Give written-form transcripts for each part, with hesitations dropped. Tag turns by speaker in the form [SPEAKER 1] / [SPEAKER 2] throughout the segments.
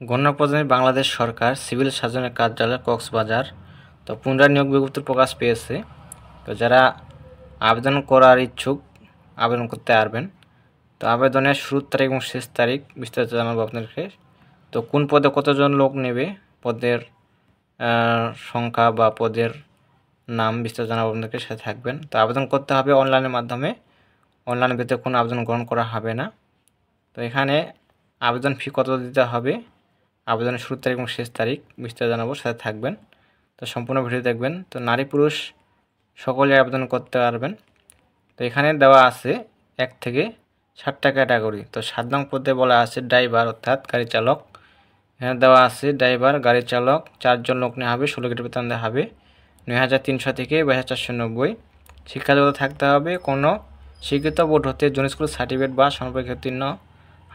[SPEAKER 1] গণপ্রজাতন্ত্রী বাংলাদেশ সরকার সিভিল সার্জনের কার্যালয় কক্সবাজার তো পুনরায় নিয়োগ বিজ্ঞপ্তি প্রকাশ পেয়েছে। তো যারা আবেদন করার ইচ্ছুক আবেদন করতে পারবেন। তো আবেদনের শুরুর তারিখ এবং শেষ তারিখ বিস্তারিত জানাবো আপনাদেরকে। তো কোন পদে কতজন লোক নেবে, পদের সংখ্যা বা পদের নাম বিস্তারিত জানাবো আপনাদেরকে, সাথে থাকবেন। তো আবেদন করতে হবে অনলাইনের মাধ্যমে, অনলাইনের ভিতরে কোনো আবেদন গ্রহণ করা হবে না। তো এখানে আবেদন ফি কত দিতে হবে, আবেদনের শুরুর তারিখ এবং শেষ তারিখ বিস্তারিত জানাবো, সাথে থাকবেন। তো সম্পূর্ণ ভিডিও দেখবেন। তো নারী পুরুষ সকলে আবেদন করতে পারবেন। তো এখানে দেওয়া আছে 1 থেকে 7টা ক্যাটাগরি। তো 7 নং পদে বলা আছে ড্রাইভার অর্থাৎ গাড়ি চালক। এখানে দেওয়া আছে ড্রাইভার গাড়ি চালক 4 জন লোক নেওয়া হবে, 16 গ্রেড বেতন দেওয়া হবে 9,300 থেকে 22,490। শিক্ষাযোগ্যতা থাকতে হবে কোনো স্বীকৃত বোর্ড হতে জুন স্কুল সার্টিফিকেট বা সমপরীক্ষায় উত্তীর্ণ,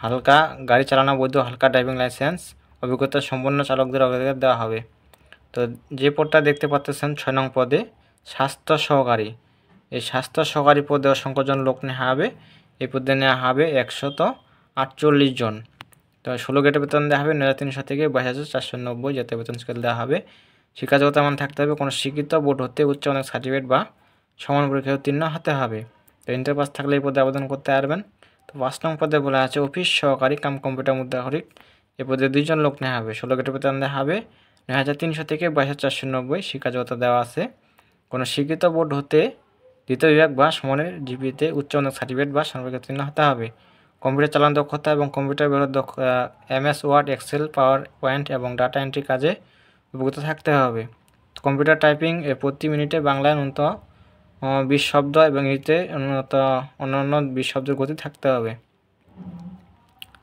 [SPEAKER 1] হালকা গাড়ি চালানো বৈধ হালকা ড্রাইভিং লাইসেন্স, অভিজ্ঞতা সম্পন্ন চালকদের অগ্রাধিকার দেওয়া হবে। তো যে পদটা দেখতে পাচ্ছেন 6 নং পদে স্বাস্থ্য সহকারী, এই স্বাস্থ্য সহকারী পদে অসংখ্য জন লোক নেওয়া হবে। এই পদে নেওয়া হবে 148 জন। তো 16 গ্রেড বেতন দেওয়া হবে 9,300 থেকে 22,490 জাতীয় বেতন স্কেল দেওয়া হবে। শিক্ষাযোগ্যতা মান থাকতে হবে কোনো স্বীকৃত বোর্ড হতে উচ্চ মাধ্যমিক সার্টিফিকেট বা সমান পরীক্ষায় উত্তীর্ণ হতে হবে। তো ইন্টার পাস থাকলে এই পদে আবেদন করতে পারবেন। তো 5 নং পদে বলা আছে অফিস সহকারী কাম কম্পিউটার মুদ্রাক্ষরিক, এই পদে 2 জন লোক নেওয়া হবে। 16 গ্রেড বেতন দেওয়া হবে 9,300 থেকে 22,490। শিক্ষাযোগ্যতা দেওয়া আছে কোনো স্বীকৃত বোর্ড হতে দ্বিতীয় বিভাগ বা সমানের জিপিতে উচ্চ মাধ্যমিক সার্টিফিকেট বা সর্বাধিক উত্তীর্ণ হতে হবে। কম্পিউটার চালানো দক্ষতা এবং কম্পিউটার ব্যবহার MS Word, Excel, PowerPoint এবং ডাটা এন্ট্রি কাজে অভিজ্ঞতা থাকতে হবে। কম্পিউটার টাইপিং প্রতি মিনিটে বাংলায় ন্যূনতম 20 শব্দ এবং ইংরেজিতে অন্যান্য 20 শব্দের গতি থাকতে হবে।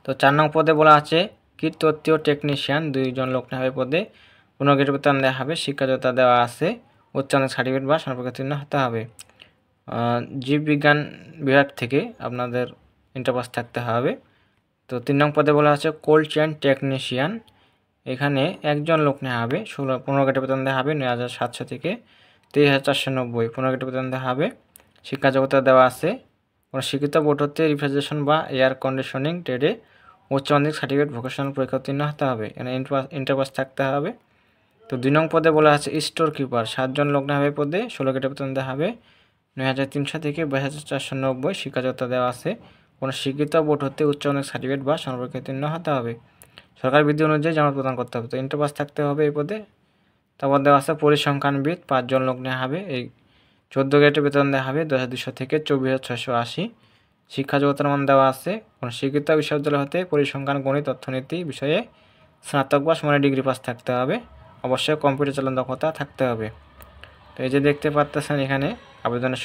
[SPEAKER 1] তো 4 নং পদে বলা আছে কীটতত্ত্বীয় টেকনিশিয়ান 2 জন লোক নেওয়া হবে পদে, 15 গ্রেড বেতন দেওয়া হবে। শিক্ষাযোগ্যতা দেওয়া আছে উচ্চ মাধ্যমিক সার্টিফিকেট বা সনদ উত্তীর্ণ হতে হবে। জীববিজ্ঞান বিভাগ থেকে আপনাদের ইন্টার পাস থাকতে হবে। তো 3 নং পদে বলা আছে কোল্ড চেইন টেকনিশিয়ান, এখানে 1 জন লোক নেওয়া হবে। 15 গ্রেড বেতন দেওয়া হবে 9,700 থেকে 23,490। 15 গ্রেড বেতন দেওয়া হবে। শিক্ষাযোগ্যতা দেওয়া আছে কোনো স্বীকৃত বোর্ড হতে রেফ্রিজারেশন বা এয়ার কন্ডিশনিং ট্রেডে উচ্চ মাধ্যমিক সার্টিফিকেট ভোকেশনাল পরীক্ষা উত্তীর্ণ হতে হবে। এখানে ইন্টার পাস থাকতে হবে। তো 2 নং পদে বলা আছে স্টোর কিপার, 7 জন লোক নেওয়া হবে পদে, 16 গ্রেড বেতন দেওয়া হবে 9,300 থেকে 22,490। শিক্ষাযোগ্যতা দেওয়া আছে কোনো স্বীকৃত বোর্ড হতে উচ্চ মাধ্যমিক সার্টিফিকেট বা সমপরীক্ষায় উত্তীর্ণ হতে হবে। সরকারি বিধি অনুযায়ী জামানত প্রদান করতে হবে। তো ইন্টার পাস থাকতে হবে এই পদে। তারপর দেওয়া আছে পরিসংখ্যানবিদ, 5 জন লোক নেওয়া হবে। এই 14 গ্রেডের বেতন দেওয়া হবে 10,200 থেকে 24,680। শিক্ষাযোগ্যতার মান দেওয়া আছে কোনো স্বীকৃত বিশ্ববিদ্যালয় হতে পরিসংখ্যান, গণিত, অর্থনীতি বিষয়ে স্নাতক বা সমানের ডিগ্রি পাস থাকতে হবে। অবশ্যই কম্পিউটার চালানো দক্ষতা থাকতে হবে। তো এই যে দেখতে পাচ্ছেন এখানে আবেদনের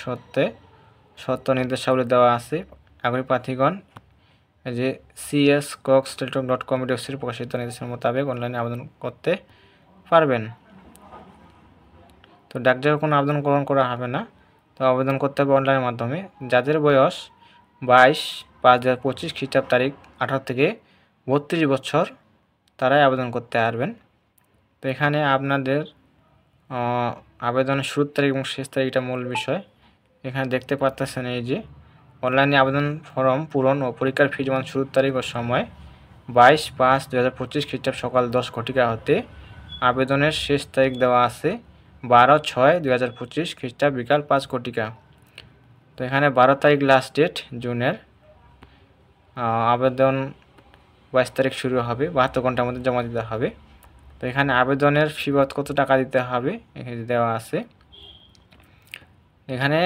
[SPEAKER 1] শর্ত নির্দেশাবলী দেওয়া আছে। আগ্রহী প্রার্থীগণ এই যে cs.cox.com ওয়েবসাইটে প্রকাশিত নির্দেশনা মোতাবেক অনলাইনে আবেদন করতে পারবেন। তো ডাকযোগে কোনো আবেদন গ্রহণ করা হবে না। তো আবেদন করতে হবে অনলাইনের মাধ্যমে। যাদের বয়স 22/5/2025 খ্রিস্টাব্দ তারিখ 18 থেকে 32 বছর তারাই আবেদন করতে পারবেন। তো এখানে আপনাদের আবেদনের শুরুর তারিখ এবং শেষ তারিখটা মূল বিষয়। এখানে দেখতে পাচ্ছেন এই যে অনলাইনে আবেদন ফর্ম পূরণ ও পরীক্ষার ফি জমা শুরুর তারিখ ও সময় 22/5/2025 খ্রিস্টাব্দ সকাল 10 ঘটিকা হতে। আবেদনের শেষ তারিখ দেওয়া আছে 12/6/2025 খ্রিস্টাব্দ বিকাল 5 ঘটিকা। তো এখানে 12 তারিখ লাস্ট ডেট জুনের। আবেদন 22 তারিখ শুরু হবে, 72 ঘন্টার মধ্যে জমা দিতে হবে। তো এখানে আবেদনের ফি কত টাকা দিতে হবে এখানে দেওয়া আছে। এখানে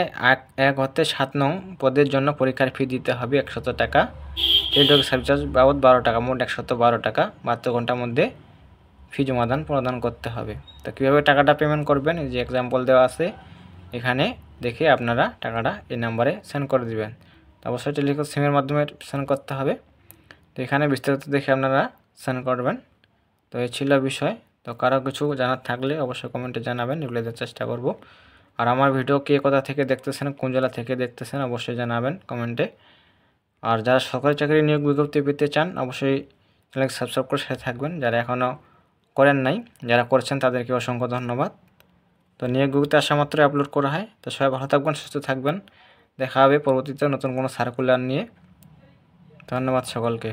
[SPEAKER 1] 1 হতে 7 নং পদের জন্য পরীক্ষার ফি দিতে হবে 100 টাকা। টেলিটক সার্ভিস চার্জ বাবদ 12 টাকা, মোট 112 টাকা। 72 ঘন্টার মধ্যে ফি প্রদান করতে হবে। তো কীভাবে টাকাটা পেমেন্ট করবেন এই যে এক্সাম্পল দেওয়া আছে, এখানে দেখে আপনারা টাকাটা এই নাম্বারে সেন্ড করে দিবেন। তো অবশ্যই টেলিটক সিমের মাধ্যমে সেন্ড করতে হবে। তো এখানে বিস্তারিত দেখে আপনারা সেন্ড করবেন। তো এই ছিল বিষয়। তো কারো কিছু জানার থাকলে অবশ্যই কমেন্টে জানাবেন, রিপ্লাই দেওয়ার চেষ্টা করব। আর আমার ভিডিও কে কোথা থেকে দেখতেছেন, কোন জেলা থেকে দেখতেছেন অবশ্যই জানাবেন কমেন্টে। আর যারা সরকারি চাকরি নিয়োগ বিজ্ঞপ্তি পেতে চান অবশ্যই চ্যানেলকে সাবস্ক্রাইব করে সাথে থাকবেন। যারা এখনও করেন নাই, যারা করেছেন তাদেরকে অসংখ্য ধন্যবাদ। তো নিয়োগ বিজ্ঞপ্তি আসা মাত্রই আপলোড করা হয়। তো সবাই ভালো থাকবেন, সুস্থ থাকবেন। দেখা হবে পরবর্তীতে নতুন কোনো সার্কুলার নিয়ে। ধন্যবাদ সকলকে।